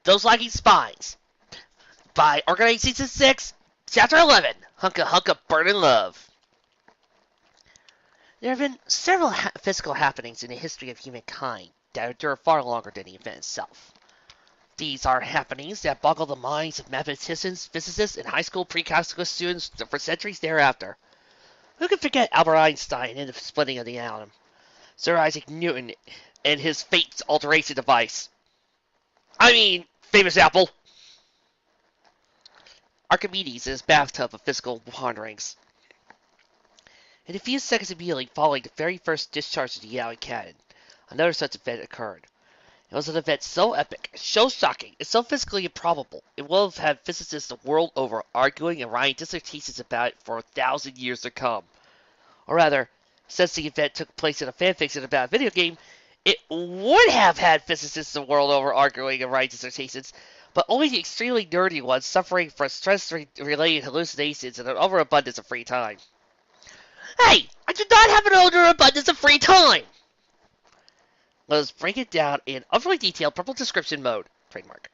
Those Lacking Spines by Arcanine Season 6, Chapter 11, Hunka Hunka Burning Love. There have been several physical happenings in the history of humankind that endure far longer than the event itself. These are happenings that boggle the minds of mathematicians, physicists, and high school pre-calculus students for centuries thereafter. Who can forget Albert Einstein and the splitting of the atom? Sir Isaac Newton and his fate alteration device. Famous apple. Archimedes in his bathtub of physical wanderings. In a few seconds immediately following the very first discharge of the Yowie cannon, another such event occurred. It was an event so epic, so shocking, and so physically improbable, it will have had physicists the world over arguing and writing dissertations about it for 1,000 years to come. Or rather, since the event took place in a fanfiction about a video game, it would have had physicists the world over arguing and writing dissertations, but only the extremely nerdy ones suffering from stress-related hallucinations and an overabundance of free time. Hey, I do not have an overabundance of free time! Let's break it down in overly detailed purple description mode. Trademark.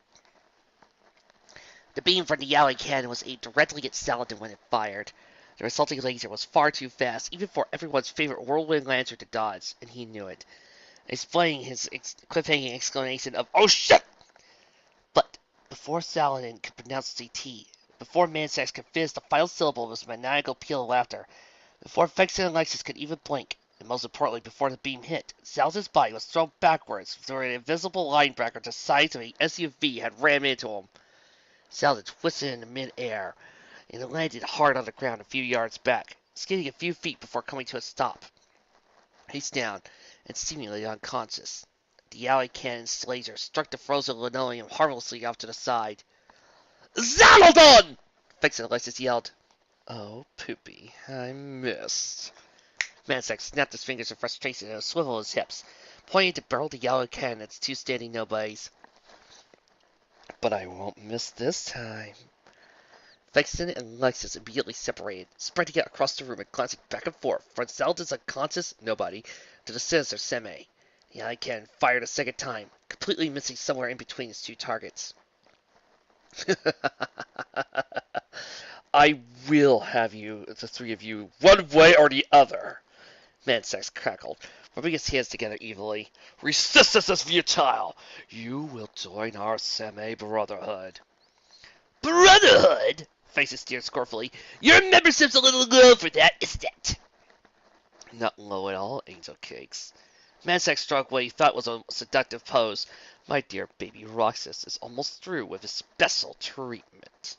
The beam from the Yowie cannon was aimed directly at Saladin when it fired. The resulting laser was far too fast, even for everyone's favorite whirlwind lancer to dodge, and he knew it, explaining his cliffhanging exclamation of, "Oh shit!" But before Saladin could pronounce the T, before Mansax could finish the final syllable of his maniacal peal of laughter, before Vexen and Lexus could even blink, and most importantly, before the beam hit, Saladin's body was thrown backwards through an invisible linebacker the size of an SUV had rammed into him. Saladin twisted into mid-air, and landed hard on the ground a few yards back, skidding a few feet before coming to a stop. Face down, and seemingly unconscious. The Yowie cannon's laser struck the frozen linoleum harmlessly off to the side. "Saladin!" Vexen and Lexus yelled. "Oh, poopy, I missed." Mansax snapped his fingers in frustration and swiveled his hips, pointing to barrel the Yowie cannon at the two standing nobodies. "But I won't miss this time." Vexen and Lexus immediately separated, spreading out across the room and glancing back and forth from Saladin's unconscious nobody to the sinister Seme. The Yowie cannon fired a second time, completely missing somewhere in between its two targets. "I will have you, the three of you, one way or the other," Mansax cackled, rubbing his hands together evilly. "Resist us as futile! You will join our Seme Brotherhood." "Brotherhood?" Faces stared scornfully. "Your membership's a little low for that, isn't it?" "Not low at all, Angel Cakes." Mansax struck what he thought was a seductive pose. "My dear baby Roxas is almost through with his special treatment."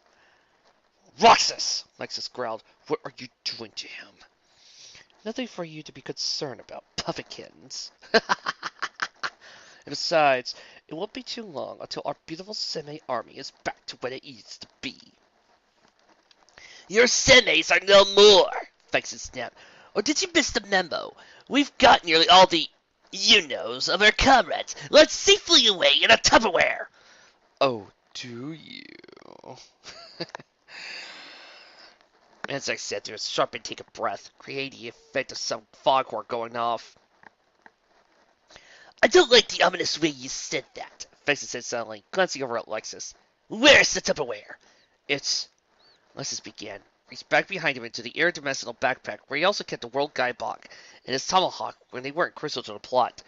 "Roxas!" Lexus growled. "What are you doing to him?" "Nothing for you to be concerned about, Puffykins." "And besides, it won't be too long until our beautiful Seme army is back to what it used to be." "Your Semes are no more!" Vexen snapped. "Or did you miss the memo? We've got nearly all the you-knows of our comrades locked safely away in a Tupperware." "Oh, do you?" Mansax said through a sharp intake of breath, creating the effect of some foghorn going off. "I don't like the ominous way you said that," Vexen said suddenly, glancing over at Lexus. "Where's the Tupperware?" "It's..." Lexus began, reached back behind him into the interdimensional backpack where he also kept the World Guidebook and his tomahawk when they weren't crucial to the plot.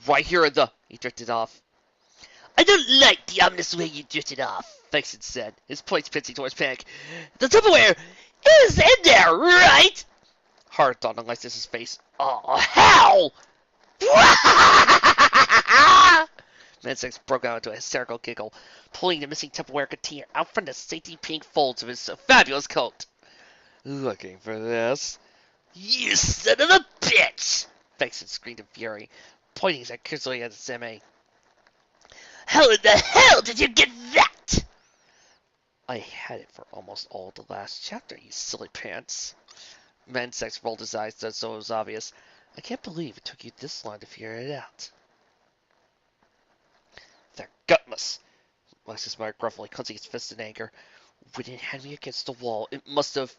"Right here in the..." He drifted off. "I don't like the ominous way you drifted off," Vexen said, his points pinching towards Panic. "The Tupperware is in there, right?" Horror dawned on Lexus's face. "Oh, hell!" Mansax broke out into a hysterical giggle, pulling the missing Tupperware container out from the safety pink folds of his fabulous coat. "Looking for this?" "You son of a bitch!" Vexen screamed in fury, pointing accusingly at the Seme. "How in the hell did you get that?" "I had it for almost all of the last chapter, you silly pants." Mansax rolled his eyes so it was obvious. "I can't believe it took you this long to figure it out." "They're gutless," Lexus muttered gruffly, clenching his fist in anger. "When it had me against the wall, it must have..."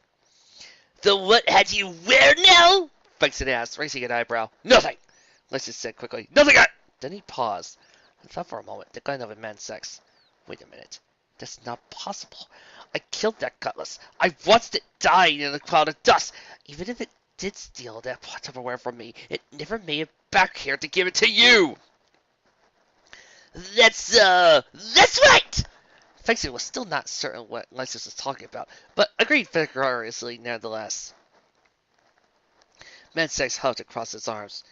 "The what had you where now?" Vexen asked, raising an eyebrow. "Nothing," Lexus said quickly. "Nothing." Then he paused and thought for a moment, then glanced over at Mansax. Wait a minute. That's not possible. I killed that cutlass. I watched it dying in a cloud of dust. Even if it did steal that Tupperware from me, it never made it back here to give it to you! That's right! Fexit was still not certain what Lysis was talking about, but agreed vigorously nevertheless. Mansex hugged across his arms.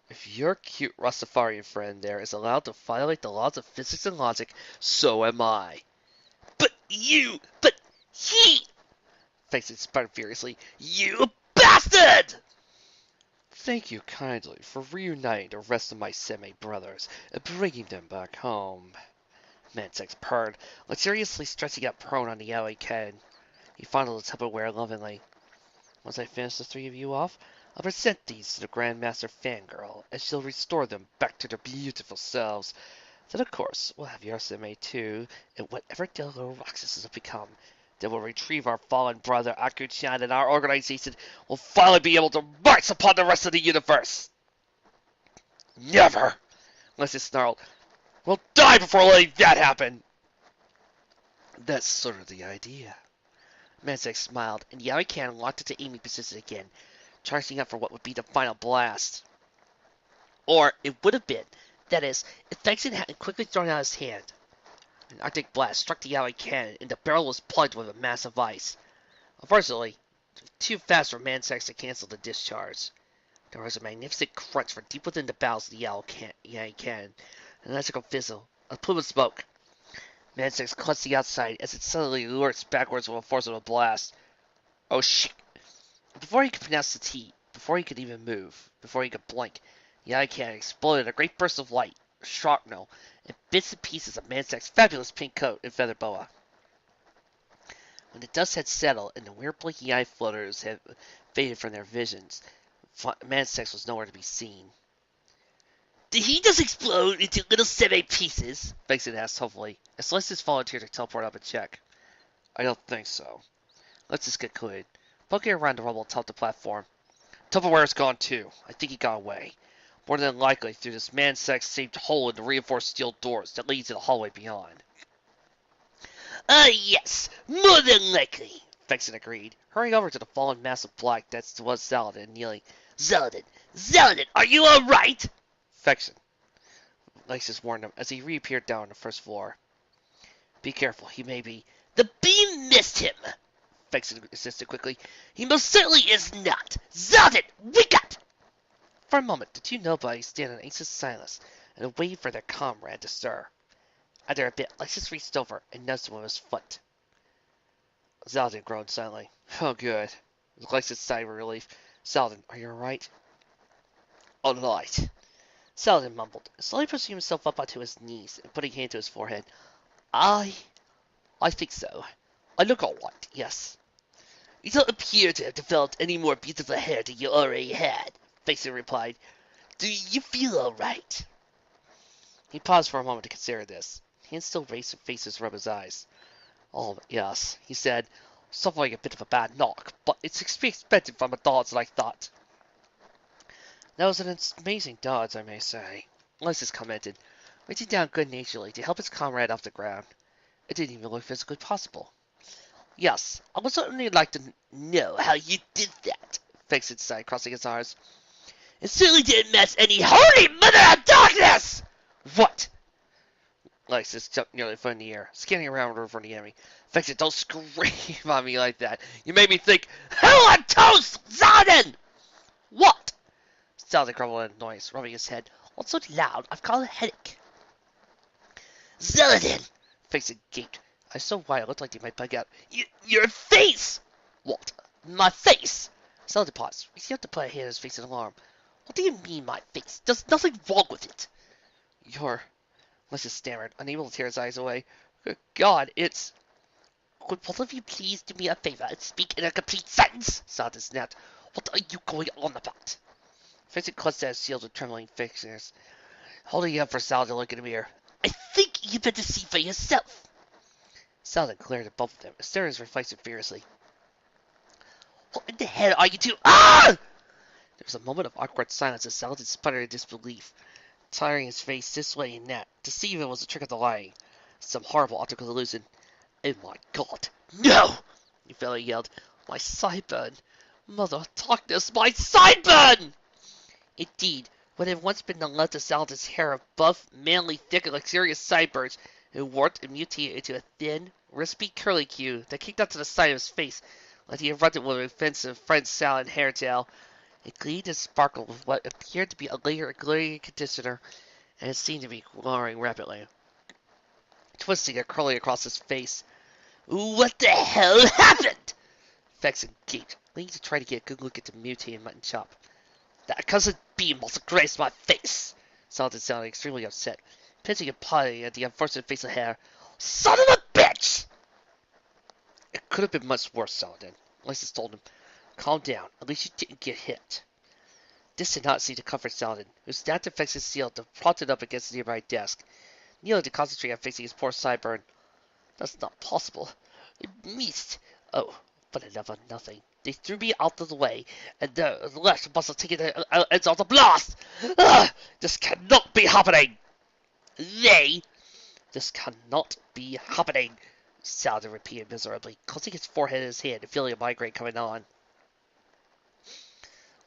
If your cute Rastafarian friend there is allowed to violate the laws of physics and logic, so am I. But he! Fexit sputtered furiously. You bastard! Thank you kindly for reuniting the rest of my Seme brothers and bringing them back home. Mansex purred, luxuriously stretching out prone on the alley can. He fondled the Tupperware lovingly. Once I finish the three of you off, I'll present these to the Grandmaster Fangirl, and she'll restore them back to their beautiful selves. Then, of course, we'll have Yarsime too, and whatever their little Roxases have become. Then we'll retrieve our fallen brother Aku-chan, and our organization will finally be able to march upon the rest of the universe! Never! Leslie snarled. We'll die before letting that happen! That's sort of the idea. Mansex smiled, and Yaoi Can locked into aiming position again, charging up for what would be the final blast. Or it would have been, that is, if Fexit hadn't quickly thrown out his hand. An Arctic blast struck the Yaoi cannon, and the barrel was plugged with a mass of ice. Unfortunately, too fast for Mansex to cancel the discharge. There was a magnificent crunch from deep within the bowels of the Yaoi cannon, an electrical fizzle, a plume of smoke. Mansex clutched the outside as it suddenly lurched backwards with the force of a blast. Oh shit! Before he could pronounce the T, before he could even move, before he could blink, the Yaoi cannon exploded a great burst of light, shrapnel, and bits and pieces of Mansex's fabulous pink coat and feather boa. When the dust had settled and the weird blinking eye floaters had faded from their visions, Mansex was nowhere to be seen. Did he just explode into little semi pieces? Fexit asked hopefully, as Celestis volunteered to teleport up and check. I don't think so. Let's just get cleared. Poking around the rubble atop the platform. Tupperware's gone too. I think he got away. More than likely through this Mansex-shaped hole in the reinforced steel doors that leads to the hallway beyond. Yes, more than likely, Fexit agreed, hurrying over to the fallen mass of black that was Zaladin and kneeling. Zaladin, are you alright? Fexit, Lysis warned him as he reappeared down on the first floor. Be careful, he may be. The beam missed him, Fexit insisted quickly. He most certainly is not. Zaladin, wake up! For a moment, the two nobodies stand in anxious silence and wait for their comrade to stir. After a bit, Lysis reached over and nudged him with his foot. Zaladin groaned silently. Oh, good. Lysis sighed with relief. Zaladin, are you alright? Alright. Zaladin mumbled, slowly pushing himself up onto his knees and putting a hand to his forehead. I think so. I look alright, yes. You don't appear to have developed any more beautiful hair than you already had, Fexit replied. Do you feel alright? He paused for a moment to consider this. Hands still raised to faces rub his eyes. Oh, yes, he said, suffering a bit of a bad knock, but it's expected from a dodge like that. That was an amazing dodge, I may say, Lysis commented, reaching down good-naturedly to help his comrade off the ground. It didn't even look physically possible. Yes, I would certainly like to know how you did that, Fexit sighed, crossing his arms. It certainly didn't match any holy mother of darkness! What? Lysis jumped nearly a foot in the air, scanning around over the enemy. Fexit, don't scream on me like that. You made me think, hell on toast, Zaladin! What? Zaladin grumbled in noise, rubbing his head. What's so loud? I've got a headache. Zaladin! Fexit gaped. I saw why it looked like he might bug out. Your face! What? My face? Zaladin paused, reaching out to put a hand on his face in alarm. What do you mean, my face? There's nothing wrong with it. Lysis stammered, unable to tear his eyes away. Good God, it's... Could both of you please do me a favor and speak in a complete sentence? Zaladin snapped. What are you going on about? Fexit clutched at his shield with trembling fingers, holding up for Zaladin to look in the mirror. I think you better see for yourself. Zaladin glared at both of them, staring at his reflection furiously. What in the hell are you two? Ah! There was a moment of awkward silence as Zaladin sputtered in disbelief, tiring his face this way and that, to see if it was a trick of the lighting. Some horrible optical illusion. Oh my god. No! He fairly yelled. My sideburn! Mother of darkness, my sideburn! Indeed, what had once been the length of Saladin's hair of buff, manly, thick, and luxurious sideburns had warped and mutated into a thin, wispy curlicue that kicked out to the side of his face like he erupted with an offensive French salad hairtail. It gleamed and sparkled with what appeared to be a layer of glittering conditioner, and it seemed to be growing rapidly, twisting and curling across his face. What the hell happened? Vexen gaped, leaning to try to get a good look at the mutated mutton chop. That cursed beam must have grazed my face! Saladin sounded extremely upset, pinching and pawing at the unfortunate face of hair. Son of a bitch! It could have been much worse, Saladin. Lysis told him. Calm down. At least you didn't get hit. This did not seem to comfort Saladin, who snapped and Vexen's seal to prop it up against the nearby desk, kneeling to concentrate on fixing his poor sideburn. That's not possible. It missed. Oh, but enough of nothing. They threw me out of the way, and the rest must have taken the ends of the blast! This cannot be happening! This cannot be happening, Saladin repeated miserably, closing his forehead in his hand and feeling a migraine coming on.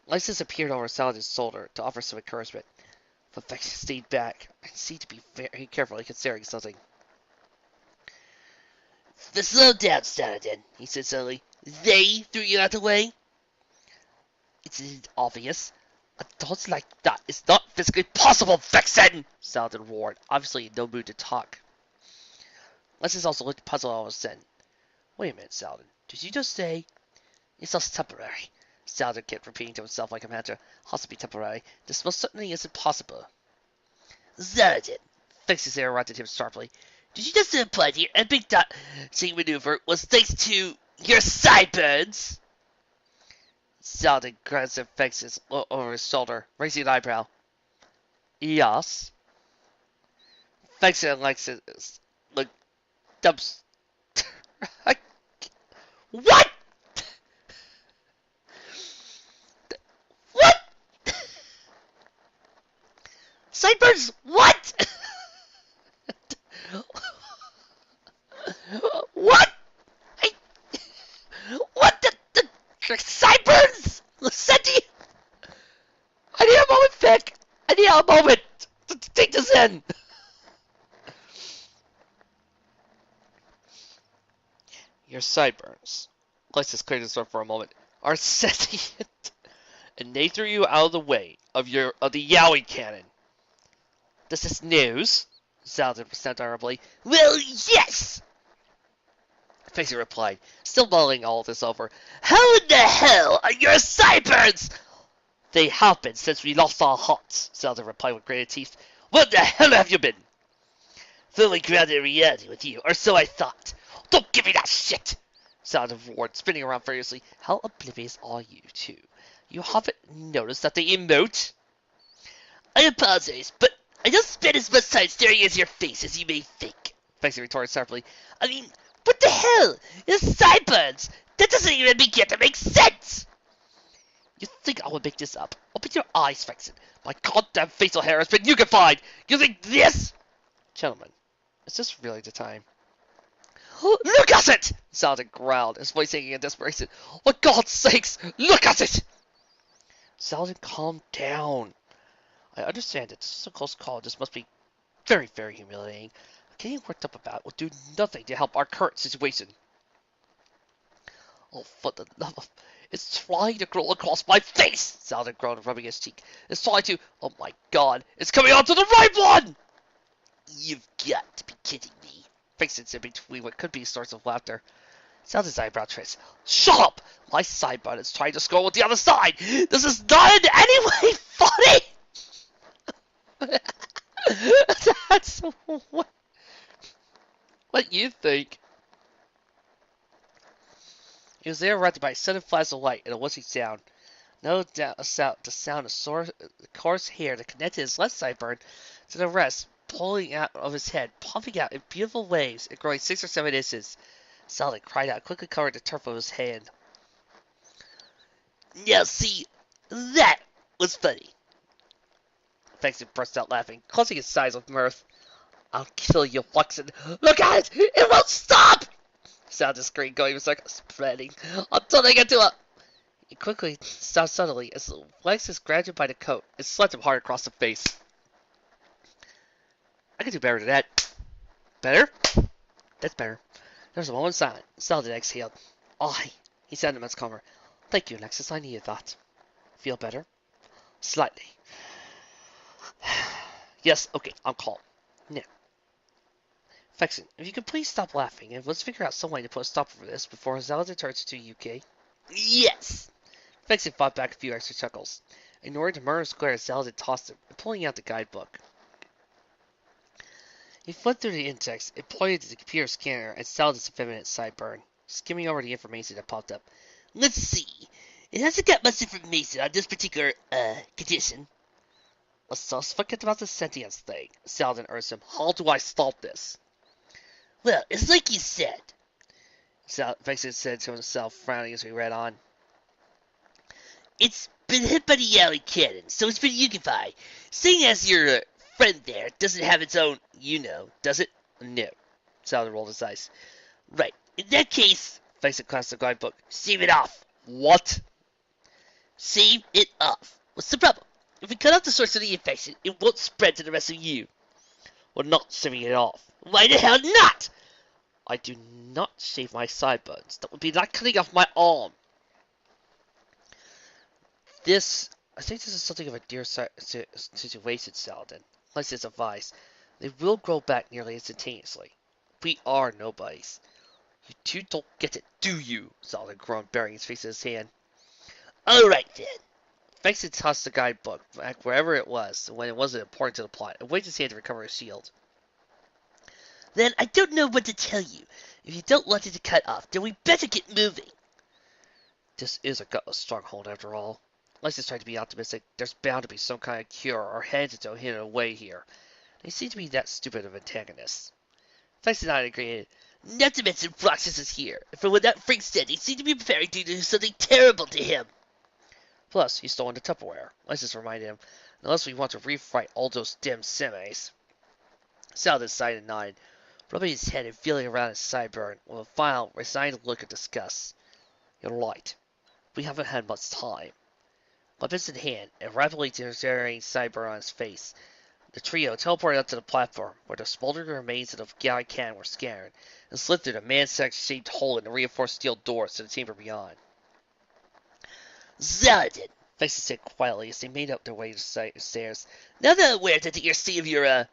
Lysis appeared over Saladin's shoulder to offer some encouragement, but Vexen stayed back and seemed to be very carefully considering something. Slow down, Saladin, he said suddenly. They threw you out of the way? It's obvious. Adults like that is not physically possible, Vexen! Saladin roared, obviously in no mood to talk. Lysis also looked puzzled all of a sudden. Wait a minute, Saladin. Did you just say... It's just temporary. Saladin kept repeating to himself like a mantra. Has to be temporary. This most certainly isn't possible. Saladin! Vexen's interrupted him sharply. Did you just imply that your epic dodging maneuver was thanks to your sideburns? Saladin glanced at Vexen over his shoulder, raising an eyebrow. Yes. Vexen looked dumps. What? What? Sideburns? What? What? What the sideburns? Lucenti? I need a moment, Vic. I need a moment to take this in. Your sideburns, Lysis cleared his throat for a moment, are sentient, and they threw you out of the way of the Yowie cannon. This is news, Saladin said horribly. Well, yes! Vexen replied, still mulling all this over. How in the hell are your sideburns? They have been since we lost our hearts, Saladin replied with grated teeth. What the hell have you been? Fully grounded in reality with you, or so I thought. Don't give me that shit! Saladin roared, spinning around furiously. How oblivious are you two? You haven't noticed that they emote? I apologize, but I don't spend as much time staring at your face as you may think, Vexen retorted sharply. I mean, what the hell? Your sideburns! That doesn't even begin to make sense! You think I would make this up? Open your eyes, Vexen. My goddamn facial hair has been unified! You think this? Gentlemen, is this really the time? Look at it! Saladin growled, his voice aching in desperation. For God's sakes, look at it! Saladin, calm down. I understand that this is a close call. This must be very, very humiliating. Getting worked up about will do nothing to help our current situation. Oh, for the love of... It's trying to crawl across my face! Saladin groaned, rubbing his cheek. It's trying to... Oh my God! It's coming onto the right one! You've got to be kidding me. Vexen said between what could be source of laughter. Saladin's eyebrow twist. Shut up! My sideburn is trying to scroll with the other side! This is not in any way funny! That's what you think. He was there interrupted by a sudden flash of light and a whistling sound. No doubt the sound of coarse hair that connected his left sideburn to the rest, pulling out of his head, puffing out in beautiful waves and growing 6 or 7 inches. Saladin cried out, quickly covering the turf with his hand. Now see, that was funny. Vexen burst out laughing, closing his eyes with mirth. I'll kill you, Flexen. Look at it! It won't stop! Sound the screen going was like spreading until they get to a... He quickly stopped suddenly as Flexus grabbed him by the coat and slapped him hard across the face. I can do better than that. Better? That's better. There was a moment of silence. Saladin exhaled. "Aye," he said in a much calmer. "Thank you, Nexus. I needed that. Feel better?" "Slightly." "Yes, okay, I'm calm. Now, Fexen, if you could please stop laughing, and let's figure out some way to put a stop to this before Saladin turns into UK." "Yes!" Fexen fought back a few extra chuckles. Ignoring the murderous glare Saladin tossed him, and pulling out the guidebook. He flipped through the index and pointed to the computer scanner and Saladin's effeminate sideburn, skimming over the information that popped up. "Let's see. It hasn't got much information on this particular, condition." "Let's just forget about the sentience thing," Saladin urged him. "How do I stop this?" "Well, it's like you said," Vexen said to himself, frowning as we read on. "It's been hit by the alley cannon, so it's been unified. Seeing as your friend there doesn't have its own, does it?" "No." Saladin rolled his eyes. "Right. In that case," Vexen glanced at the guidebook, "save it off." "What?" "Save it off. What's the problem? If we cut off the source of the infection, it won't spread to the rest of you." "We're not saving it off." "Why the hell not?" "I do not shave my sideburns. That would be like cutting off my arm." I think this is something of a dear situation, Saladin. Like his advice, they will grow back nearly instantaneously. We are nobodies. You two don't get it, do you? Saladin groaned, burying his face in his hand. "All right, then." Vexen tossed the guidebook back wherever it was when it wasn't important to the plot, and waved his hand to recover his shield. "Then I don't know what to tell you. If you don't want it to cut off, then we better get moving." This is a gutless stronghold, after all. Lysis tried to be optimistic. There's bound to be some kind of cure or antidote hidden away here. They seem to be that stupid of antagonists. Vexen and I agreed. "Not to mention Roxas is here, and from what that freak said, they seem to be preparing to do something terrible to him." "Plus, he's stolen the Tupperware," Lysis reminded him, "unless we want to refight all those damn semis." Saladin sighed and nodded, rubbing his head and feeling around his sideburn with a final, resigned look of disgust. "You're right. We haven't had much time." Weapons in hand, and rapidly deteriorating sideburn on his face, the trio teleported up to the platform, where the smoldering remains of the galley cannon were scattered, and slid through the man-shaped hole in the reinforced steel doors to the chamber beyond. "Saladin," Vexen said quietly as they made up their way to the stairs, "now that I'm aware that you're seeing of your,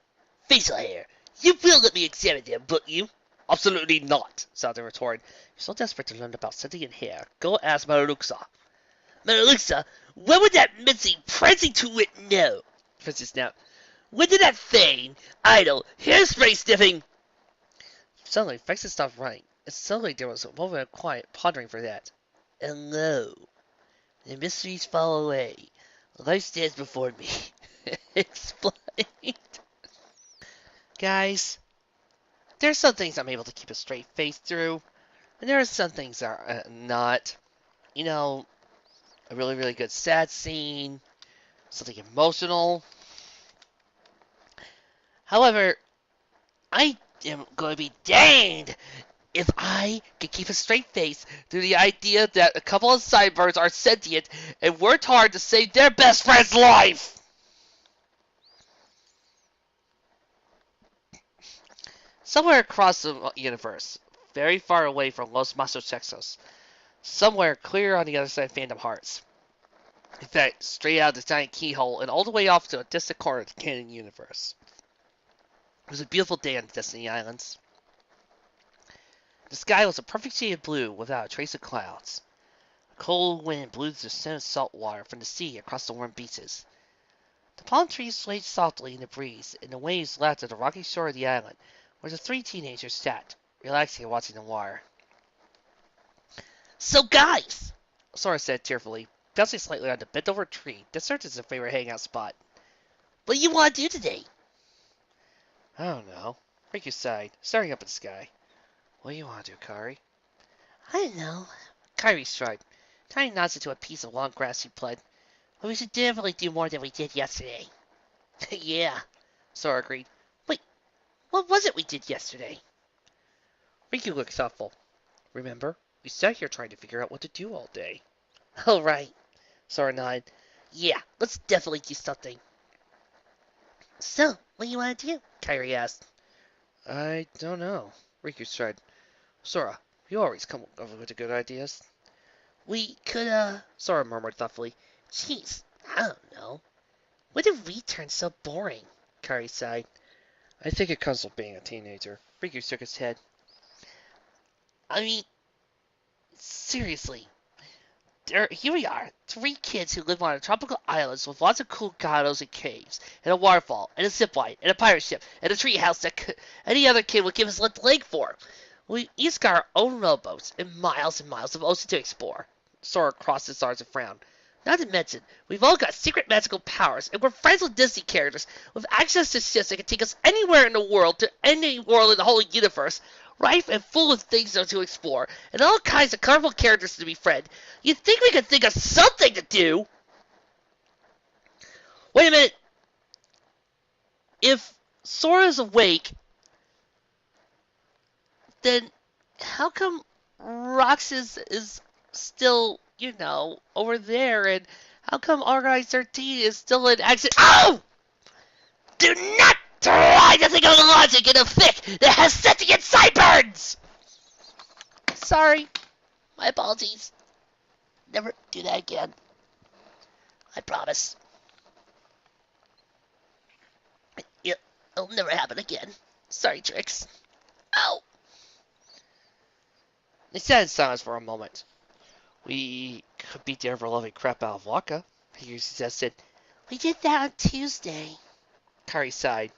facial hair, you will let me examine them, won't you?" "Absolutely not," Saladin retorted. "You're so desperate to learn about sentient hair. Go ask Maraluxa." "Maraluxa? When would that mincing, prancing twit know?" Vexen snapped. "When did that vain, idle, hairspray-sniffing—" Suddenly, Vexen stopped running, and suddenly there was a moment of quiet, pondering for that. "And lo, the mysteries fall away. Life stands before me." Explained. Guys, there's some things I'm able to keep a straight face through, and there are some things that are not. A really, really good sad scene, something emotional. However, I am going to be danged if I can keep a straight face through the idea that a couple of cyborgs are sentient and worked hard to save their best friend's life. Somewhere across the universe, very far away from Los Masotexos, somewhere clear on the other side of Phantom Hearts. In fact, straight out of the giant keyhole and all the way off to a distant corner of the canon universe. It was a beautiful day on the Destiny Islands. The sky was a perfect shade of blue without a trace of clouds. A cold wind blew the scent of salt water from the sea across the warm beaches. The palm trees swayed softly in the breeze, and the waves lapped at the rocky shore of the island, where the three teenagers sat, relaxing and watching the water. "So, guys," Sora said tearfully, bouncing slightly on the bent-over tree that served as a favorite hangout spot, "what do you want to do today?" "I don't know." Riku sighed, staring up at the sky. "What do you want to do, Kari?" "I don't know." Kari shrugged, tying knots into a piece of long grass she pled. "But we should definitely do more than we did yesterday." "Yeah," Sora agreed. "Wait, What was it we did yesterday? Riku looked thoughtful. Remember, we sat here trying to figure out what to do all day. Oh, right. Sora nodded. Yeah, let's definitely do something. So, what do you want to do? Kairi asked. I don't know. Riku sighed. Sora, you always come up with the good ideas. We could, Sora murmured thoughtfully. Jeez, I don't know. When did we turn so boring? Kairi sighed. I think it comes with being a teenager. Riku shook his head. I mean, seriously. Here we are, 3 kids who live on a tropical island with lots of cool grottos and caves, and a waterfall, and a zipline, and a pirate ship, and a treehouse that any other kid would give his left leg for. We each got our own rowboats and miles of ocean to explore. Sora crossed his arms and frowned. Not to mention, we've all got secret magical powers, and we're friends with Disney characters with access to ships that can take us anywhere in the world to any world in the whole universe, rife and full of things to explore, and all kinds of colorful characters to befriend. You'd think we could think of something to do! Wait a minute! If Sora's awake, then how come Rox is still, over there, and how come RI-13 is still in action? Oh! Do not try to think of the logic in a fic that has sentient sideburns! Sorry. My apologies. Never do that again. I promise. It'll never happen again. Sorry, Trix. Ow! They sat in silence for a moment. We could beat the ever-loving crap out of Waka, he suggested. We did that on Tuesday. Kairi sighed.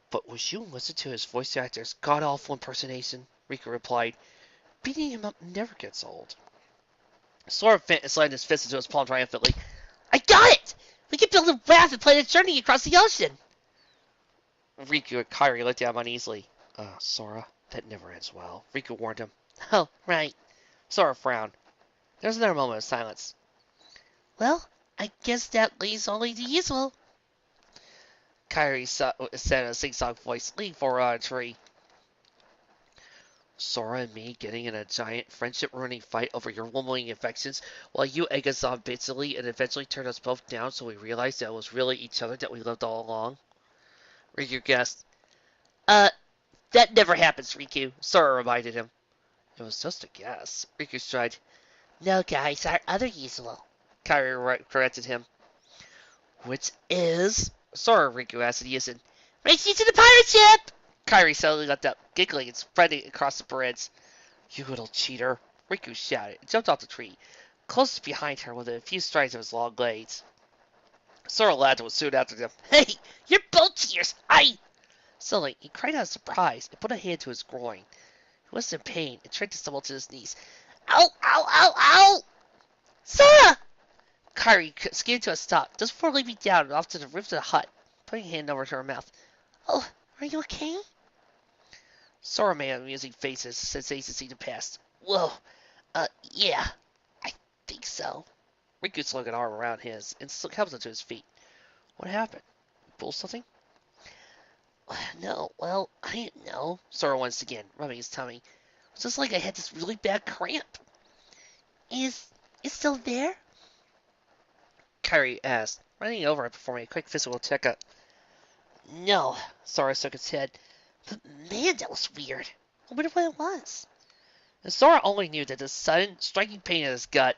But would you listen to his voice actor's god-awful impersonation? Riku replied. Beating him up never gets old. Sora slammed his fist into his palm triumphantly. I got it! We can build a raft and plan a journey across the ocean! Riku and Kairi looked at him uneasily. Sora, that never ends well. Riku warned him. Oh, right. Sora frowned. There was another moment of silence. Well, I guess that leaves only the usual. Kairi said in a sing-song voice, leaning forward on a tree. Sora and me getting in a giant friendship-ruining fight over your womanly affections while you egg us on bitterly and eventually turned us both down so we realized that it was really each other that we loved all along? Riku guessed. That never happens, Riku, Sora reminded him. It was just a guess. Riku sighed. No, guys, our other usual. Kairi corrected him. Which is? Sora, Riku asked and race you to the pirate ship! Kairi suddenly leapt up, giggling and spreading across the bridge. You little cheater, Riku shouted and jumped off the tree, close behind her within a few strides of his long legs. Sora laughed and was soon after them. Hey, you're both cheaters! Suddenly, he cried out in surprise and put a hand to his groin. He was in pain and tried to stumble to his knees. Ow, ow, ow, ow! Sora! Kairi skidded to a stop, just before leaping down and off to the roof of the hut, putting a hand over to her mouth. Oh, are you okay? Sora made amusing faces as sensation seemed to pass. Whoa, yeah, I think so. Riku slung an arm around his and helped him to his feet. What happened? You pulled something? No, well, I didn't know. Sora once again, rubbing his tummy. It was just like I had this really bad cramp. Is it still there? Kairi asked, running over and performing a quick physical checkup. No, Sora shook his head. But man, that was weird. I wonder what it was. And Sora only knew that the sudden, striking pain in his gut,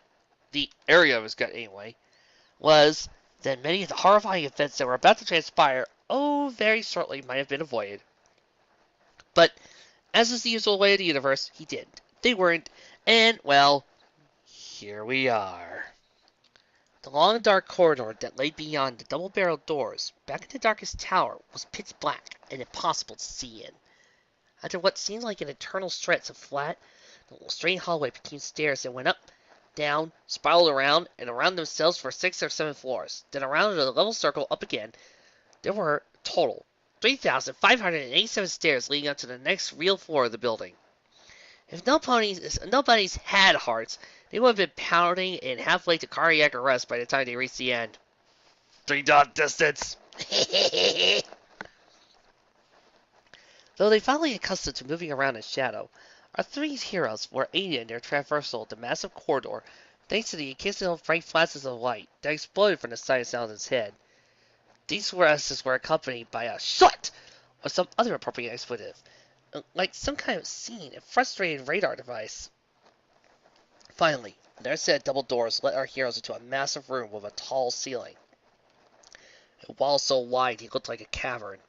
the area of his gut anyway, was that many of the horrifying events that were about to transpire, very shortly might have been avoided. But, as is the usual way of the universe, he didn't. They weren't, and, well, here we are. The long dark corridor that lay beyond the double-barreled doors, back in the darkest tower, was pitch black and impossible to see in. After what seemed like an eternal stretch of flat, the straight hallway became stairs that went up, down, spiraled around, and around themselves for 6 or 7 floors, then around in a level circle up again. There were, total, 3,587 stairs leading up to the next real floor of the building. If nobody's had hearts, they would have been pounding and halfway to cardiac arrest by the time they reached the end. 3-dot distance! Though they finally accustomed to moving around in shadow, our three heroes were aided in their traversal of the massive corridor thanks to the occasional bright flashes of light that exploded from the side of Saladin's head. These flashes were accompanied by a "shut!" or some other appropriate expletive, like some kind of seen and frustrated radar device. Finally, their set of double doors let our heroes into a massive room with a tall ceiling. A wall so wide he looked like a cavern.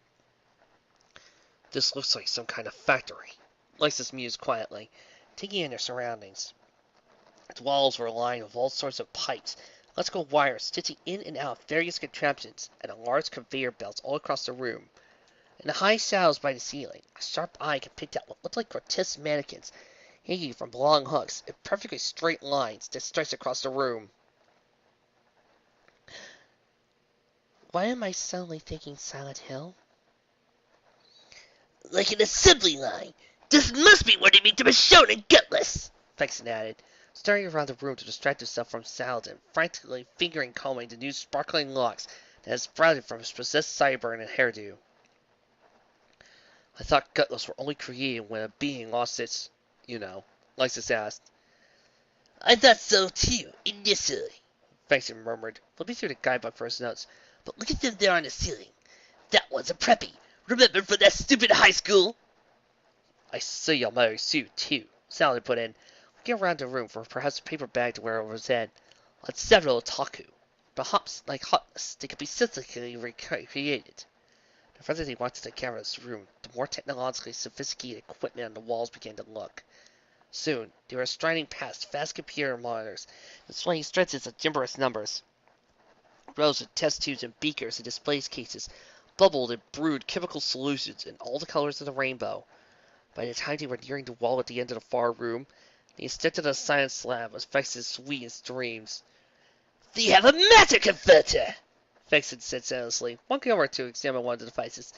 "This looks like some kind of factory," Lysis mused quietly, taking in their surroundings. Its walls were lined with all sorts of pipes, electrical wires stitching in and out of various contraptions, and a large conveyor belts all across the room. In the high shadows by the ceiling, a sharp eye could pick out what looked like grotesque mannequins hanging from long hooks in perfectly straight lines that stretched across the room. Why am I suddenly thinking Silent Hill? "Like an assembly line. This must be where they meet the Michonne and Gutless," Vexen added, staring around the room to distract himself from Saladin, frantically fingering combing the new sparkling locks that had sprouted from his possessed sideburn and hairdo. "I thought Gutless were only created when a being lost its, Lysis asked. "I thought so too, initially," Vexen murmured, flipping through the guidebook for his notes. "but look at them there on the ceiling. That one's a preppy. Remember from that stupid high school?" "I see you'll marry Sue, too," Saladin put in, looking around the room for perhaps a paper bag to wear over his head. "On several otaku. Perhaps, like hotness, they could be synthetically recreated." The further they walked to the camera's room, the more technologically sophisticated equipment on the walls began to look. Soon, they were striding past vast computer monitors, displaying stretches of gibberish numbers. Rows of test tubes and beakers and display cases bubbled and brewed chemical solutions in all the colors of the rainbow. By the time they were nearing the wall at the end of the far room, the instant of the science lab was Vexen's sweetest dreams. "They have a matter converter," Vexen said senselessly, walking over to examine one of the devices.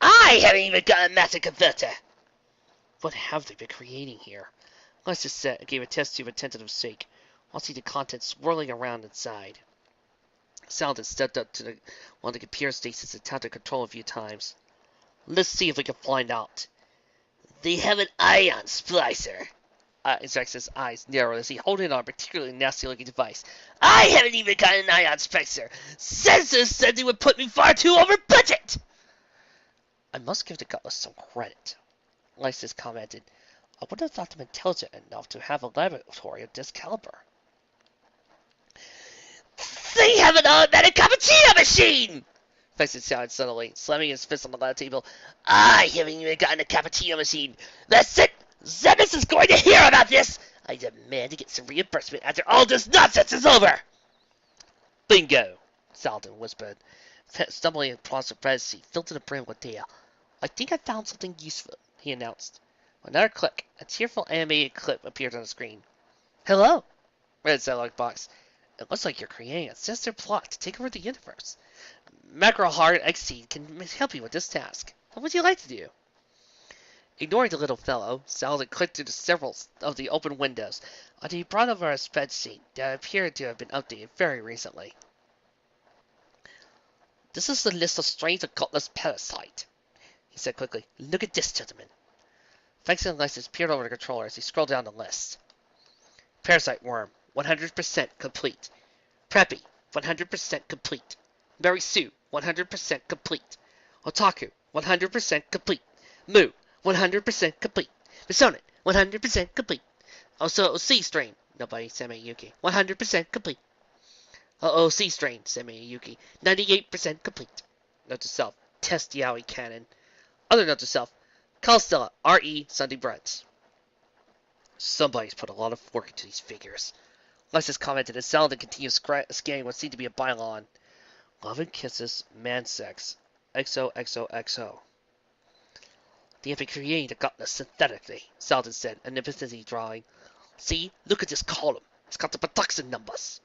"I haven't even got a matter converter." "What have they been creating here?" Lysis said and gave a test tube a tentative shake, watching the contents swirling around inside. Saladin stepped up to one of the computer stations and tapped the control a few times. "Let's see if we can find out." "They have an ion splicer." Vexen's eyes narrowed as he held in on a particularly nasty-looking device. "I haven't even got an ion splicer. Sensors said they would put me far too over budget." "I must give the Gutless some credit," Lysis commented. "I would have thought them intelligent enough to have a laboratory of this caliber." "They have an automatic cappuccino machine!" Vexen shouted suddenly, slamming his fist on the lab table. "I haven't even gotten a cappuccino machine. That's it! Zenas is going to hear about this! I demand to get some reimbursement after all this nonsense is over!" "Bingo!" Saladin whispered, stumbling across the spreadsheet filled to the brim with data. "I think I found something useful," he announced. With another click, a cheerful animated clip appeared on the screen. "Hello," read the dialog box. "It looks like you're creating a sinister plot to take over the universe. Macrohard XC can help you with this task. What would you like to do?" Ignoring the little fellow, Saladin clicked through several of the open windows until he brought over a spreadsheet that appeared to have been updated very recently. "This is the list of strains of Gutless parasite," he said quickly. "Look at this, gentlemen." Vexen and Lysis peered over the controller as he scrolled down the list. Parasite worm, 100% complete. Preppy, 100% complete. Mary Sue, 100% complete. Otaku, 100% complete. Moo, 100% complete. Misonnet, 100% complete. Also OC strain, nobody said Yuki, 100% complete. OC strain, said Yuki, 98% complete. Note to self, test Yaoi cannon. Other note to self, call Stella, R.E. Sunday Breads. "Somebody's put a lot of work into these figures," Lysis commented as Saladin continued scanning what seemed to be a byline. "Love and kisses, man sex, XOXOXO. "They have been creating the Gutless synthetically," Saladin said, omnipotently drawing. "See, look at this column. It's got the production numbers."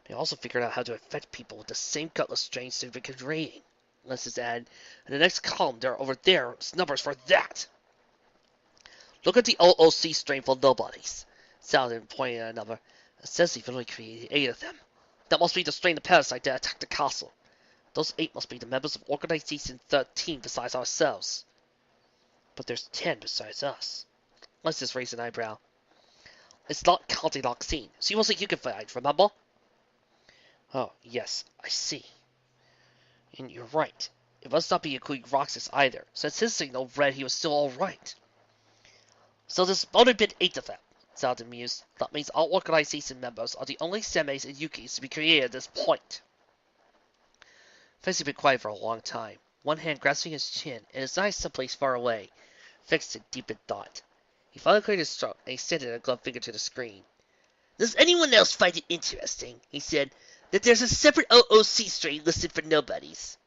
"They also figured out how to infect people with the same Gutless strains they've been creating," Lysis added. "In the next column there are over there numbers for that." "Look at the OOC strain for nobodies," Saladin pointed at another. "It says they've only created 8 of them. That must be the strain of parasite that attacked the castle. Those 8 must be the members of Organization 13 besides ourselves." But there's 10 besides us. Let's just raise an eyebrow. It's not counting Loxine, so you mostly you can fight, remember? Oh, yes, I see. And you're right. It must not be including Roxas either, since his signal read he was still alright. So there's only been 8 of them, Saladin mused. That means all organization members are the only Semeis and Yukis to be created at this point. Fix had been quiet for a long time, one hand grasping his chin and his eyes someplace far away, fixed in deep in thought. He finally cleared his throat and extended a gloved finger to the screen. Does anyone else find it interesting, he said, that there's a separate OOC strain listed for nobodies?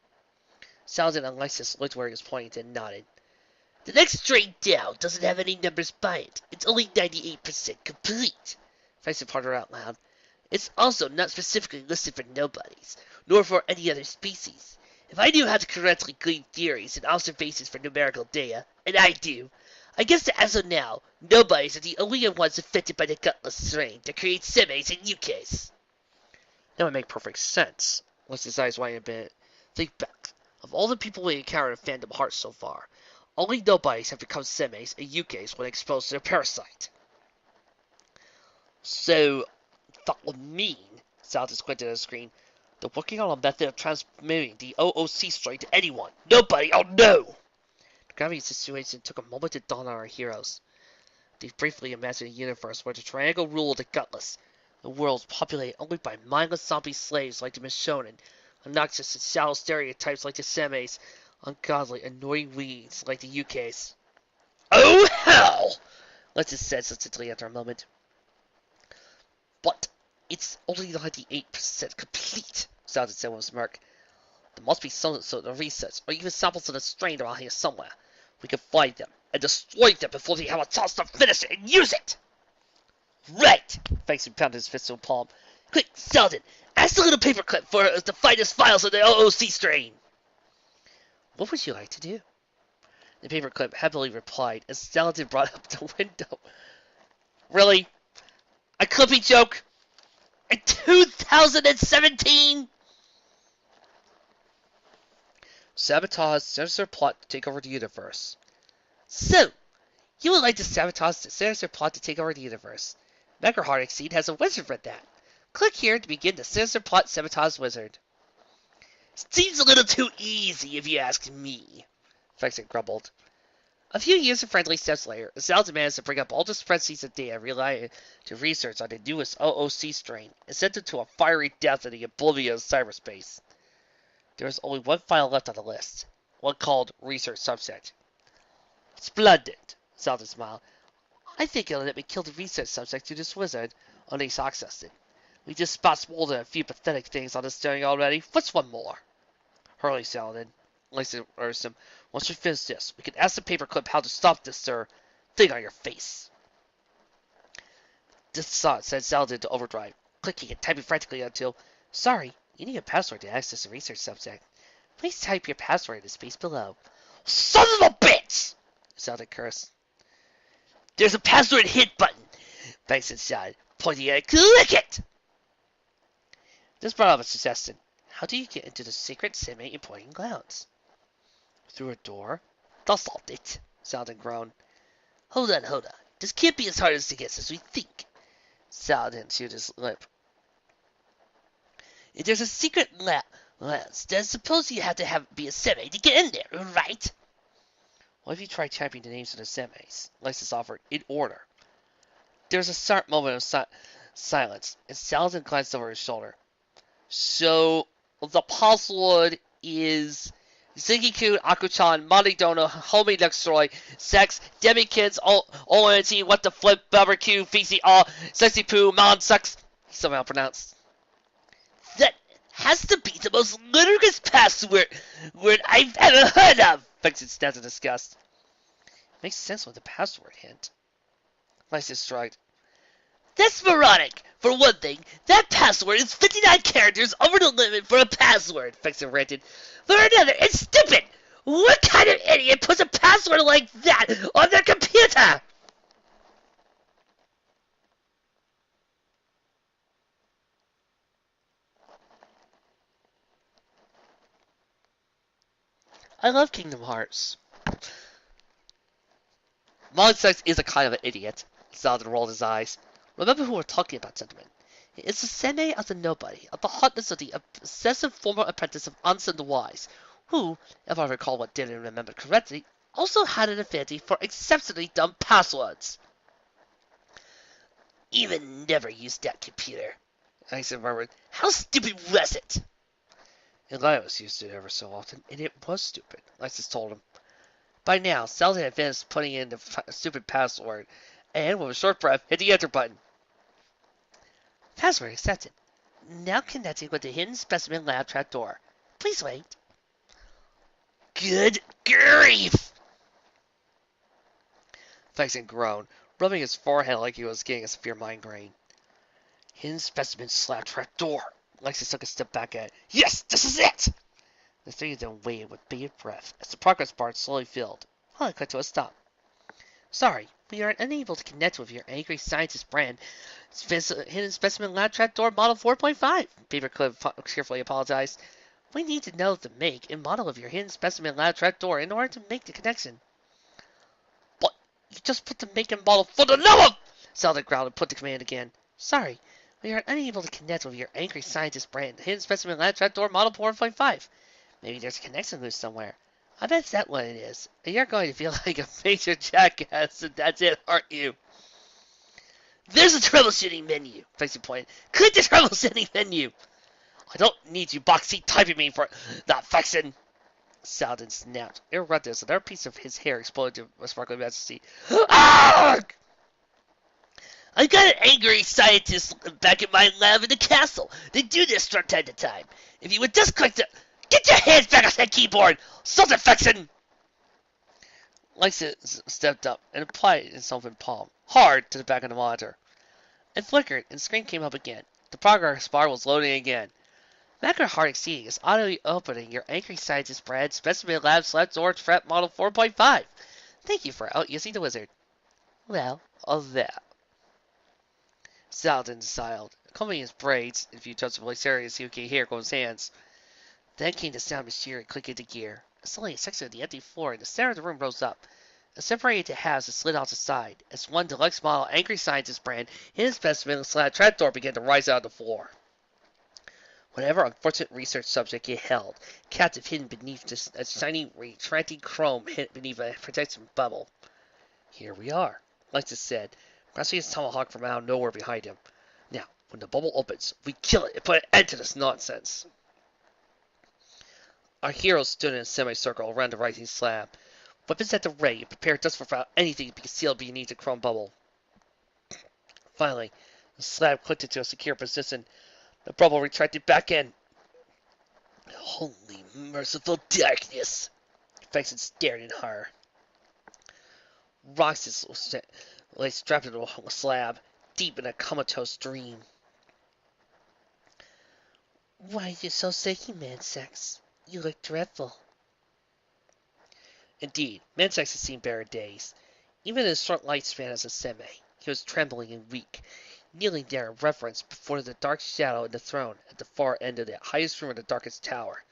Saladin and Lysis looked where he was pointing and nodded. The next strain down doesn't have any numbers by it. It's only 98% complete. Faison parted out loud. It's also not specifically listed for nobodies, nor for any other species. If I knew how to correctly glean theories and observations for numerical data, and I do, I guess that as of now, nobodies are the only ones affected by the gutless strain that creates semes and ukes. That would make perfect sense. Lys's eyes widened a bit. Think back. Of all the people we encountered in Phantom Hearts so far, only nobodies have become semes and ukes when exposed to a parasite. So, that would mean, Saladin squinted at the screen, they're working on a method of transmitting the OOC strain to anyone. Nobody, oh no! The gravity situation took a moment to dawn on our heroes. They briefly imagined a universe where the triangle ruled the gutless. The world populated only by mindless zombie slaves like the Mishonen, obnoxious and shallow stereotypes like the semes, ungodly, annoying weeds like the ukes. Oh, hell! Lyssus said succinctly after a moment. But it's only 98% complete, Saladin said with a smirk. There must be some sort of research, or even samples of the strain around here somewhere. We can find them and destroy them before they have a chance to finish it and use it! Right! Faison pounded his fist to a palm. Quick, Saladin, ask the little paperclip for us to find us files of the OOC strain! What would you like to do? The paperclip happily replied as Saladin brought up the window. Really? A clippy joke? In 2017? Sabotage sinister plot to take over the universe. So, you would like to sabotage the sinister plot to take over the universe. Megaheart Exceed has a wizard for that. Click here to begin the sinister plot sabotage wizard. Seems a little too easy if you ask me, Faison grumbled. A few years of friendly steps later, Saladin managed to bring up all the spreadsheets of data related to research on the newest OOC strain and sent them to a fiery death in the oblivion of cyberspace. There was only one file left on the list, one called Research Subject. Splendid, Saladin smiled. I think it'll let me kill the research subject to this wizard, only he's accessed it. We just spotted more than a few pathetic things on this journey already. What's one more? Hurry, Saladin. Lysis urged him. Once we finish this, we can ask the paperclip how to stop this, sir. Thing on your face. This thought sent Saladin to overdrive, clicking and typing frantically until, sorry, you need a password to access the research subject. Please type your password in the space below. Son of a bitch! Saladin cursed. There's a password hit button, Faison shouted, pointing at it. Click it! This brought up a suggestion. How do you get into the secret semi-important grounds? Through a door? That's not it, Saladin groaned. Hold on. This can't be as hard as to guess as we think. Saladin chewed his lip. If there's a secret lounge, then suppose you have to be a semi to get in there, right? What if you try typing the names of the semis? Lysis offered, in order. There was a sharp moment of silence, and Saladin glanced over his shoulder. So, the password is Zingy-kun, Aku-chan, Monidona, Homie Luxroy, Sex, Demi-kids, ONT, What the Flip, Barbecue, VCR, Sexy Poo, Mon Sex, he somehow pronounced. That has to be the most ludicrous password I've ever heard of, Faison snapped in disgust. Makes sense with the password hint. Lysis shrugged. That's moronic. For one thing, that password is 59 characters over the limit for a password, Faison ranted. For another, it's stupid. What kind of idiot puts a password like that on their computer? I love Kingdom Hearts. Monsex is a kind of an idiot. Saladin rolled his eyes. Remember who we're talking about, gentlemen. It's the seme of the nobody, of the hotness of the obsessive former apprentice of Anson the Wise, who, if I recall what didn't remember correctly, also had an affinity for exceptionally dumb passwords. Even never used that computer, Isaac murmured. How stupid was it? Elias used it ever so often, and it was stupid, Isis told him. By now, Saladin had finished putting in the stupid password, and with a short breath, hit the enter button. Password accepted. Now connecting with the hidden specimen lab trapdoor. Please wait. Good grief! Faxon groaned, rubbing his forehead like he was getting a severe migraine. Hidden specimen slab trapdoor. Lexi took a step back at it. Yes, this is it! The three of them waited with bated breath as the progress bar slowly filled. Finally cut to a stop. Sorry, we are unable to connect with your angry scientist brand hidden specimen lab trapdoor model 4.5. Paperclip cheerfully apologized. We need to know the make and model of your hidden specimen lab trapdoor in order to make the connection. But you just put the make and model for the love of! Saladin growled and put the command again. Sorry, we are unable to connect with your angry scientist brand hidden specimen lab trapdoor model 4.5. Maybe there's a connection loose somewhere. I bet that's what it is. And you're going to feel like a major jackass, and that's it, aren't you? There's a troubleshooting menu, Faxon pointed. Click the troubleshooting menu. I don't need you boxy typing me for that, Faxon. Saladin snapped. Interrupted as another piece of his hair exploded to a sparkling majesty. Arrgh! I've got an angry scientist back in my lab in the castle. They do this from time to time. If you would just click the... Get your hands back off that keyboard! Something, Faxon! Lysa stepped up and applied himself in palm, hard to the back of the monitor. It flickered, and the screen came up again. The progress bar was loading again. Macro Hard Exceeding is auto-opening your Angry Scientist brand Specimen Lab Slap Orange Fret Model 4.5. Thank you for out-using the wizard. Well, all that. Saladin sighed, combing his braids in a few touches of laceria as he could hear go his hands. Then came the sound of machinery clicking the gear. Suddenly, a section of the empty floor in the center of the room rose up. It separated to halves and slid off the side, as one deluxe model Angry Scientist brand hidden specimen slab trapdoor began to rise out of the floor. Whatever unfortunate research subject it held, captive hidden beneath a shiny, retracting chrome hidden beneath a protection bubble. Here we are, Lexus said, grasping his tomahawk from out of nowhere behind him. Now, when the bubble opens, we kill it and put an end to this nonsense. Our heroes stood in a semicircle around the rising slab, weapons at the ready and prepared just for anything to be concealed beneath the chrome bubble. Finally, the slab clicked into a secure position. The bubble retracted back in. Holy merciful darkness! Faxon stared in horror. Roxas lay strapped into a slab, deep in a comatose dream. Why are you so shaky, Mansex? You look dreadful. Indeed, Mansex had seen better days. Even in his short lifespan as a seme, he was trembling and weak, kneeling there in reverence before the dark shadow in the throne at the far end of the highest room of the darkest tower.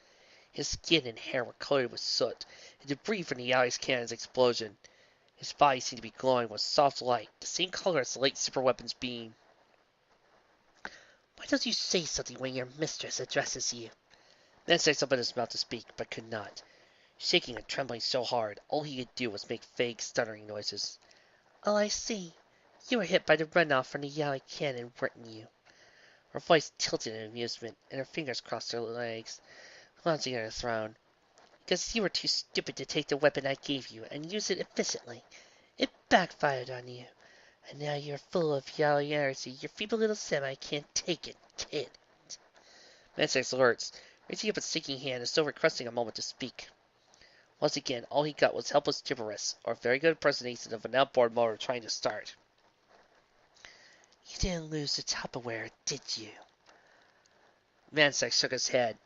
His skin and hair were coated with soot, and debris from the Alice cannon's explosion. His body seemed to be glowing with soft light, the same color as the late superweapon's beam. Why don't you say something when your mistress addresses you? Mansex opened his mouth to speak, but could not. Shaking and trembling so hard, all he could do was make vague, stuttering noises. Oh, I see. You were hit by the runoff from the Yali cannon, weren't you? Her voice tilted in amusement, and her fingers crossed her legs, lounging on her throne. Because you were too stupid to take the weapon I gave you and use it efficiently. It backfired on you. And now you're full of Yali energy. Your feeble little semi can't take it, can it? Mansex alerts, raising up a sinking hand as though requesting a moment to speak. Once again, all he got was helpless gibberish, or a very good impersonation of an outboard motor trying to start. You didn't lose the Tupperware, did you? Mansex shook his head.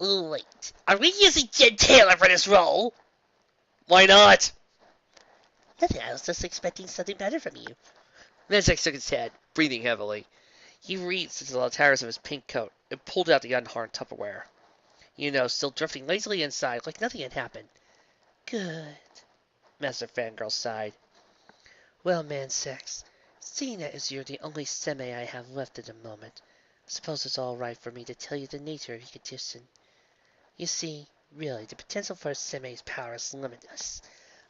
Wait, are we using Jen Taylor for this role? Why not? Nothing, I was just expecting something better from you. Mansex shook his head, breathing heavily. He reached into the tatters of his pink coat and pulled out the unharmed Tupperware. You know, still drifting lazily inside like nothing had happened. Good. Master Fangirl sighed. Well, man sex, seeing as you're the only semi I have left at the moment, I suppose it's all right for me to tell you the nature of your condition. You see, really, the potential for a semi's power is limitless.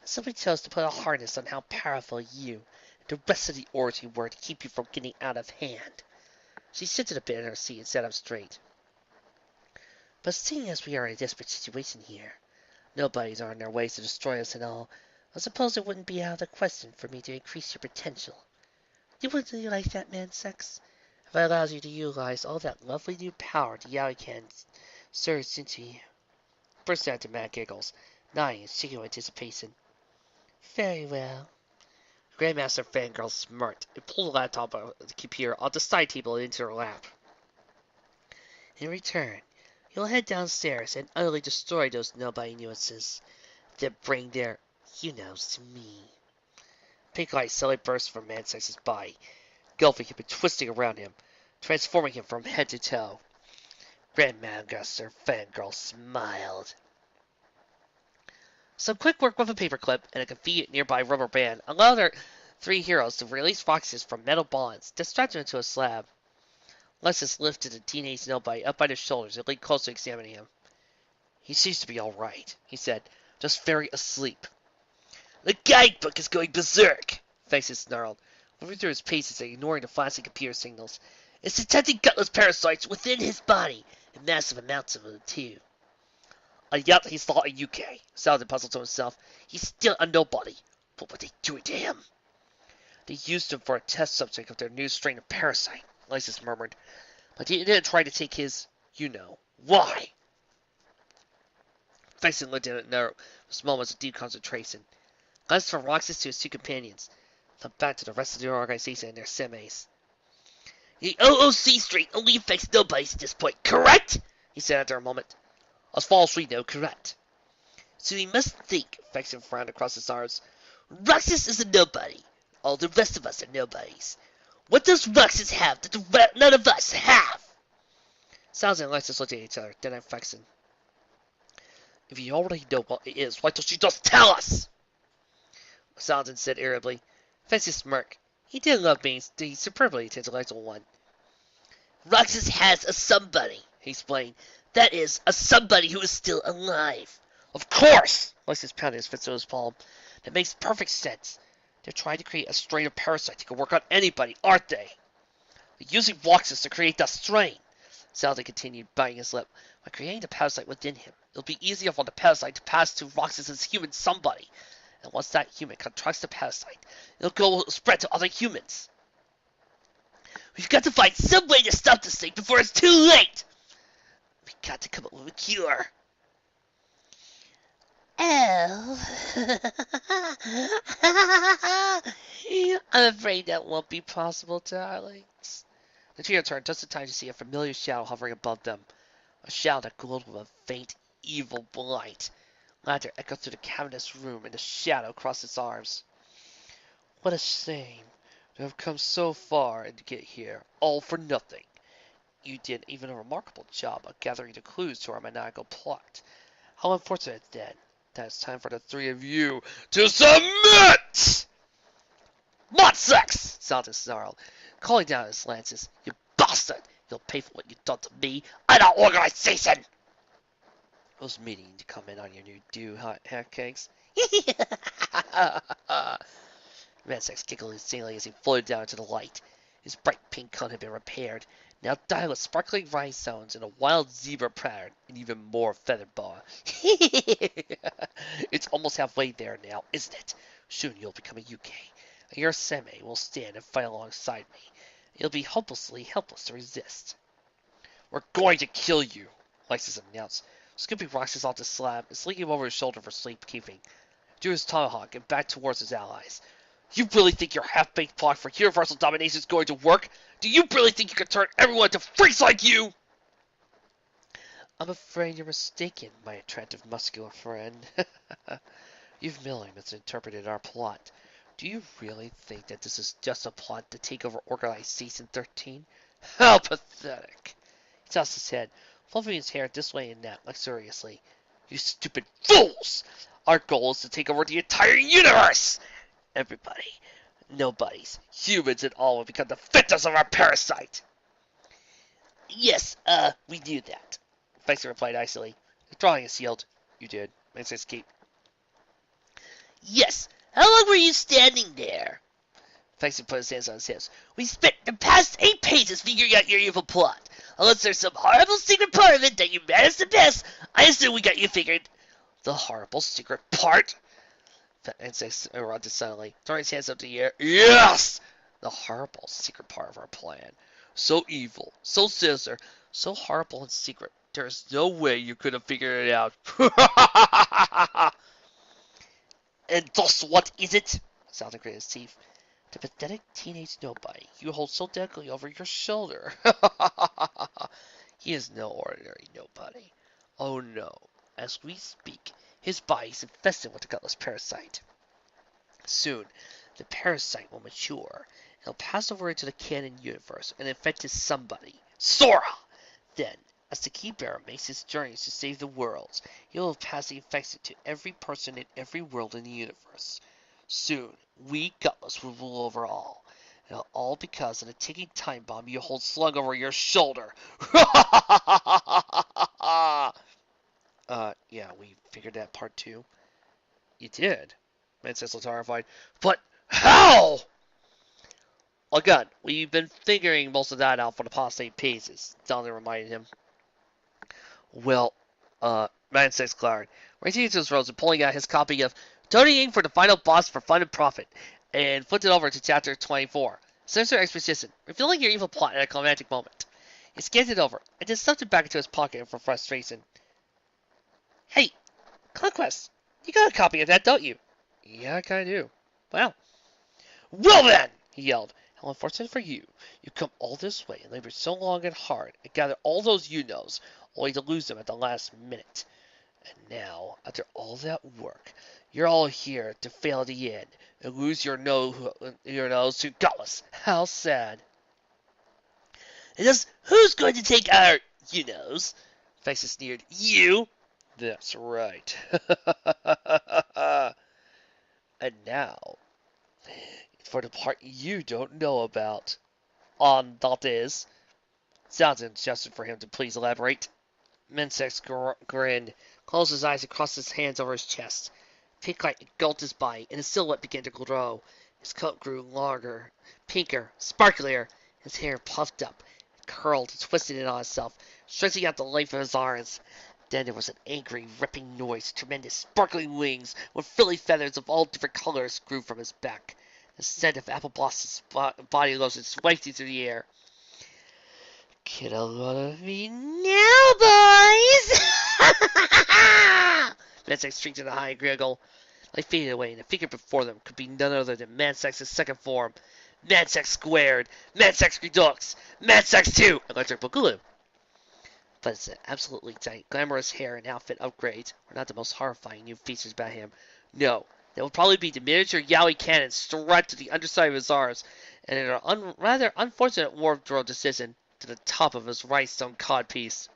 I simply chose to put a harness on how powerful you and the rest of the Orgy were to keep you from getting out of hand. She shifted a bit in her seat and sat up straight. But seeing as we are in a desperate situation here, nobodies are on their ways to destroy us and all, I suppose it wouldn't be out of the question for me to increase your potential. You wouldn't really like that, man sex? If it allows you to utilize all that lovely new power the Yaoican surged into you. Burst out into mad giggles, nodding in shaking with anticipation. Very well. Grandmaster Fangirl smirked and pulled the laptop of the computer off the side table and into her lap. In return, you'll head downstairs and utterly destroy those nobody nuisances that bring their you-knows to me. Pink light suddenly burst from Mansex's body, engulfing him and twisting around him, transforming him from head to toe. Grandmaster Fangirl smiled. Some quick work with a paperclip and a convenient nearby rubber band allowed our three heroes to release Roxas from metal bonds that strapped him into a slab. Lexus lifted the teenage nobody up by the shoulders and leaned close to examining him. He seems to be all right, he said, just very asleep. The guidebook is going berserk, Faces snarled, moving through his paces and ignoring the flashing computer signals. It's detecting gutless parasites within his body, and massive amounts of them, too. Yet he's not a UK, Saladin puzzled to himself. He's still a nobody. What were they doing to him? They used him for a test subject of their new strain of parasite, Lysis murmured. But they didn't try to take his, why? Facing Lieutenant Nero was moments of deep concentration. Glanced from Roxas to his two companions, then back to the rest of the organization and their semis. The OOC strain only affects nobodies at this point, correct? He said after a moment. As far as we know, correct. So we must think, Fexen frowned across his arms. Roxas is a nobody. All the rest of us are nobodies. What does Roxas have that none of us have? Salazar and Alexis looked at each other, then at Fexen. If you already know what it is, why don't you just tell us? Salazar said irritably. Fexen smirked. He didn't love being the superbly intellectual one. Roxas has a somebody, he explained. That is, a somebody who is still alive. Of course! Alexis pounded his fist to his palm. That makes perfect sense. They're trying to create a strain of parasite that can work on anybody, aren't they? They're using Roxas to create that strain. Salazar continued, biting his lip. By creating the parasite within him, it'll be easier for the parasite to pass to Roxas' human somebody. And once that human contracts the parasite, it'll go spread to other humans. We've got to find some way to stop this thing before it's too late! We got to come up with a cure. Oh. I'm afraid that won't be possible, darlings. The trio turned just in time to see a familiar shadow hovering above them. A shadow that glowed with a faint, evil light. Laughter echoed through the cavernous room, and the shadow crossed its arms. What a shame to have come so far and to get here, all for nothing. You did even a remarkable job of gathering the clues to our maniacal plot. How unfortunate, then, that it's time for the three of you to submit! Motsex! Saladin snarled, calling down his lances. You bastard! You'll pay for what you've done to me and our organization! I was meaning to comment on your new do, hair cakes. Mansex giggled insanely as he floated down into the light. His bright pink coat had been repaired, now dyed with sparkling rhinestones and a wild zebra pattern, and even more feather boa. It's almost halfway there now, isn't it? Soon you'll become a UK, and your Seme will stand and fight alongside me. You'll be hopelessly helpless to resist. We're going to kill you, Lysis announced, scooping Roxas off the slab and slinging him over his shoulder for safekeeping. Drew his tomahawk and back towards his allies. You really think your half-baked plot for universal domination is going to work? Do you really think you can turn everyone into freaks like you? I'm afraid you're mistaken, my attractive muscular friend. You've merely misinterpreted our plot. Do you really think that this is just a plot to take over Organized Season 13? How pathetic! He tossed his head, fluffing his hair this way and that luxuriously. You stupid fools! Our goal is to take over the entire universe! Everybody, Nobodies, humans and all, will become the victims of our parasite. Yes, we knew that. Fexer replied icily. The drawing is sealed. You did. Man says keep. Yes. How long were you standing there? Fexer put his hands on his hips. We spent the past 8 pages figuring out your evil plot. Unless there's some horrible secret part of it that you managed to miss, I assume we got you figured. The horrible secret part? Insects erupted suddenly, throwing his hands up to the air. Yes! The horrible secret part of our plan. So evil, so sinister, so horrible and secret. There's no way you could have figured it out. And thus what is it? Salton gritted his teeth. The pathetic teenage nobody you hold so delicately over your shoulder. He is no ordinary nobody. Oh no. As we speak, his body is infested with the gutless parasite. Soon, the parasite will mature. It'll pass over into the canon universe and infect his somebody, Sora! Then, as the Keybearer makes his journeys to save the worlds, he will pass the infection to every person in every world in the universe. Soon, we Gutless will rule over all. And all because of the ticking time bomb you hold slung over your shoulder. Yeah, we figured that part too. You did? Mantis looked horrified. But how? Again, we've been figuring most of that out for the past 8 pages, Donald reminded him. Well, Mantis glared, raising into his rose and pulling out his copy of Studying for the Final Boss for Fun and Profit, and flipped it over to chapter 24. Sinister Exposition, revealing your evil plot at a climactic moment. He scanned it over, and then stuffed it back into his pocket for frustration. Hey, Conquest, you got a copy of that, don't you? Yeah, I kinda do. Well then, he yelled. How unfortunate for you. You come all this way and labored so long and hard, and gathered all those you-knows, only to lose them at the last minute. And now, after all that work, you're all here to fail at the end, and lose your nose to Gutless. How sad. And thus, who's going to take our you-knows? Fexer sneered. You? That's right. And now, for the part you don't know about. On that is. Salton gestured for him to please elaborate. Mensex grinned, closed his eyes and crossed his hands over his chest. Pink light engulfed his body, and his silhouette began to glow. His coat grew longer, pinker, sparklier. His hair puffed up, curled, and twisted in on itself, stretching out the length of his arms. Then there was an angry, ripping noise. Tremendous, sparkling wings with frilly feathers of all different colors grew from his back. The scent of Apple Blossom's body lotion swiped through the air. Get a load of me now, boys! Mansex shrieked in a high giggle. They faded away, and the figure before them could be none other than Mansex's second form. Mansex squared, Mansex redux, Mansex 2, Electric Boogaloo. But his absolutely glamorous hair and outfit upgrades were not the most horrifying new features about him. No, that would probably be the miniature Yowie cannon strapped to the underside of his arms, and a rather unfortunate wardrobe decision to the top of his rhinestone codpiece.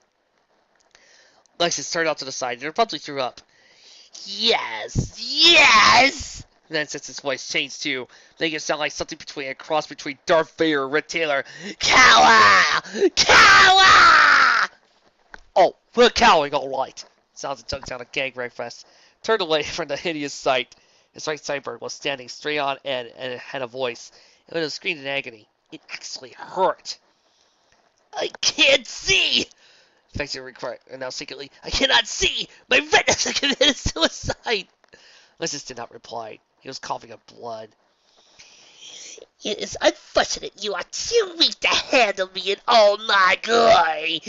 Lexus turned out to the side and abruptly threw up. Yes! Then since his voice changed too, making it sound like something between a cross between Darth Vader and Red Taylor. Cowa! Cowa! Oh, we're cowing, all right. Sounds and tongue down a gag right fast. Turned away from the hideous sight. His right sideburn was standing straight on end and it had a voice. It was a scream in agony. It actually hurt. I can't see! Fexer announced secretly. I cannot see! My retinas have committed suicide! Lysis did not reply. He was coughing up blood. It is unfortunate you are too weak to handle me in all my glory!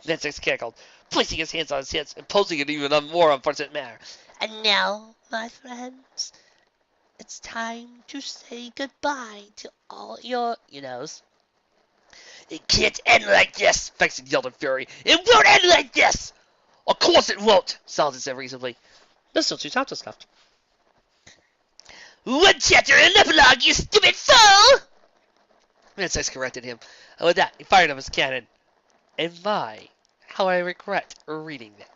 Mansex cackled, placing his hands on his hips and posing in an even more unfortunate manner. And now, my friends, it's time to say goodbye to all your you-knows. It can't end like this, Fexer yelled in fury. It won't end like this! Of course it won't, Salton said reasonably. There's still 2 chapters left. One chapter and an epilogue, you stupid fool! Mansex corrected him, and with that, he fired up his cannon. And my, how I regret reading that.